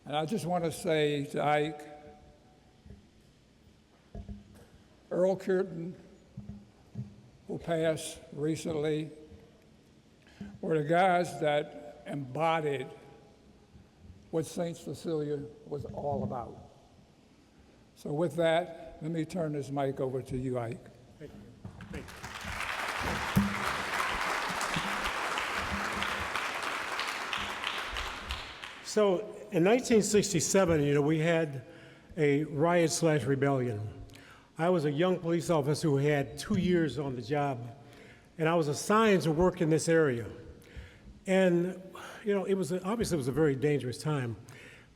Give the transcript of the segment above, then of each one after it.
And I just want to say to Ike, Earl Cureton, who passed recently, were the guys that embodied what St. Cecilia was all about. So with that, let me turn this mic over to you, Ike. Thank you. Thank you. So in 1967, we had a riot/rebellion. I was a young police officer who had 2 years on the job, and I was assigned to work in this area. And, obviously it was a very dangerous time,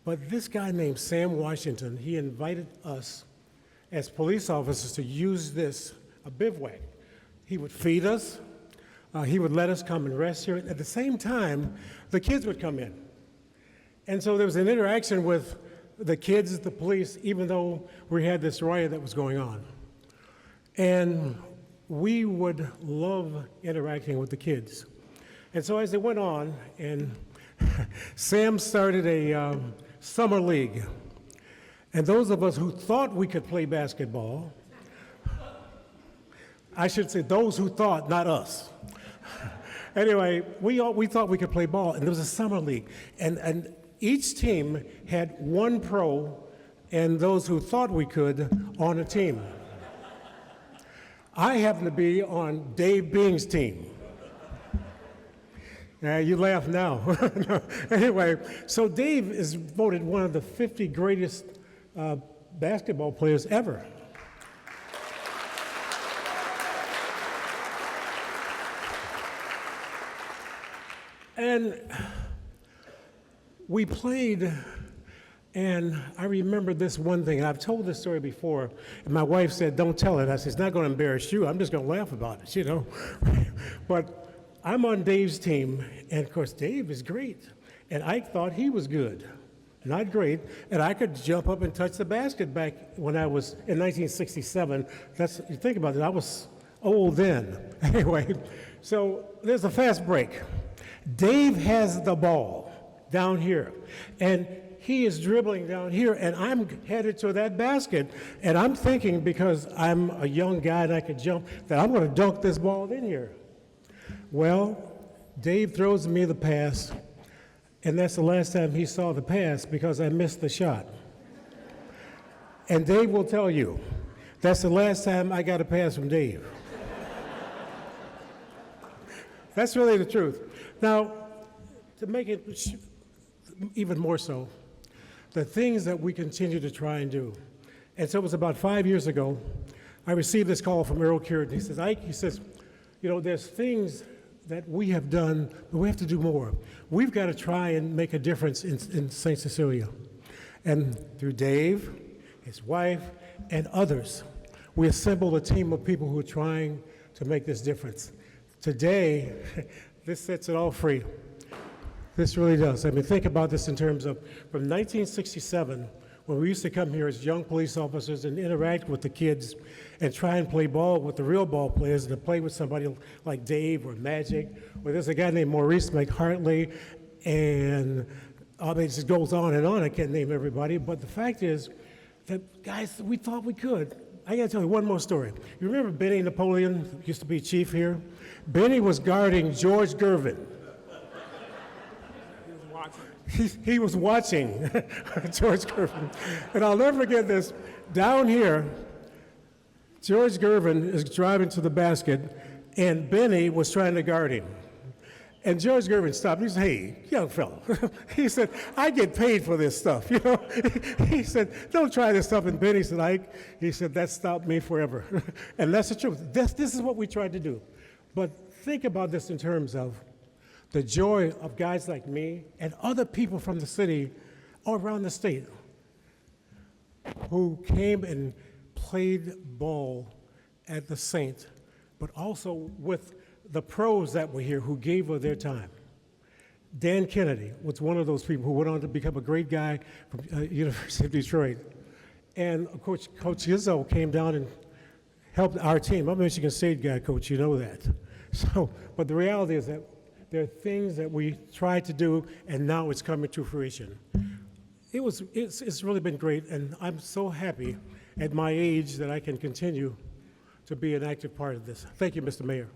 but this guy named Sam Washington, he invited us as police officers to use a bivouac. He would feed us, he would let us come and rest here. At the same time, the kids would come in. And so there was an interaction with the kids, the police, even though we had this riot that was going on. And we would love interacting with the kids. And so as it went on, and Sam started a summer league. And those of us who thought we could play basketball, I should say those who thought, not us. Anyway, we thought we could play ball, and there was a summer league. And each team had one pro and those who thought we could on a team. I happened to be on Dave Bing's team. You laugh now. Anyway, so Dave is voted one of the 50 greatest basketball players ever. And we played, and I remember this one thing, and I've told this story before, and my wife said, don't tell it. I said, it's not going to embarrass you. I'm just going to laugh about it, But I'm on Dave's team, and of course, Dave is great. And Ike thought he was good, not great. And I could jump up and touch the basket back when I was in 1967. You think about it, I was old then. Anyway, so there's a fast break. Dave has the ball down here, and he is dribbling down here, and I'm headed to that basket, and I'm thinking, because I'm a young guy and I could jump, that I'm going to dunk this ball in here. Well, Dave throws me the pass, and that's the last time he saw the pass because I missed the shot. And Dave will tell you, that's the last time I got a pass from Dave. That's really the truth. Now, to make it even more so, the things that we continue to try and do. And so it was about 5 years ago, I received this call from Earl Cureton. He says, Ike, there's things that we have done, but we have to do more. We've got to try and make a difference in St. Cecilia. And through Dave, his wife, and others, we assembled a team of people who are trying to make this difference. Today, this sets it all free. This really does. I mean, think about this in terms of from 1967, when we used to come here as young police officers and interact with the kids and try and play ball with the real ball players and to play with somebody like Dave or Magic, or there's a guy named Maurice McHartley, and it just goes on and on. I can't name everybody, but the fact is that, guys, we thought we could. I got to tell you one more story. You remember Benny Napoleon, who used to be chief here? Benny was guarding George Gervin. He was watching George Gervin. And I'll never forget this. Down here, George Gervin is driving to the basket, and Benny was trying to guard him. And George Gervin stopped. He said, hey, young fellow. He said, I get paid for this stuff, He said, don't try this stuff. And Benny said, Ike, he said, that stopped me forever. And that's the truth. This is what we tried to do. But think about this in terms of the joy of guys like me and other people from the city all around the state who came and played ball at the Saint, but also with the pros that were here who gave of their time. Dan Kennedy was one of those people who went on to become a great guy from University of Detroit. And of course, Coach Izzo came down and helped our team. I'm a Michigan State guy, Coach, you know that. So, but the reality is that there are things that we tried to do, and now it's coming to fruition. It's really been great, and I'm so happy at my age that I can continue to be an active part of this. Thank you, Mr. Mayor.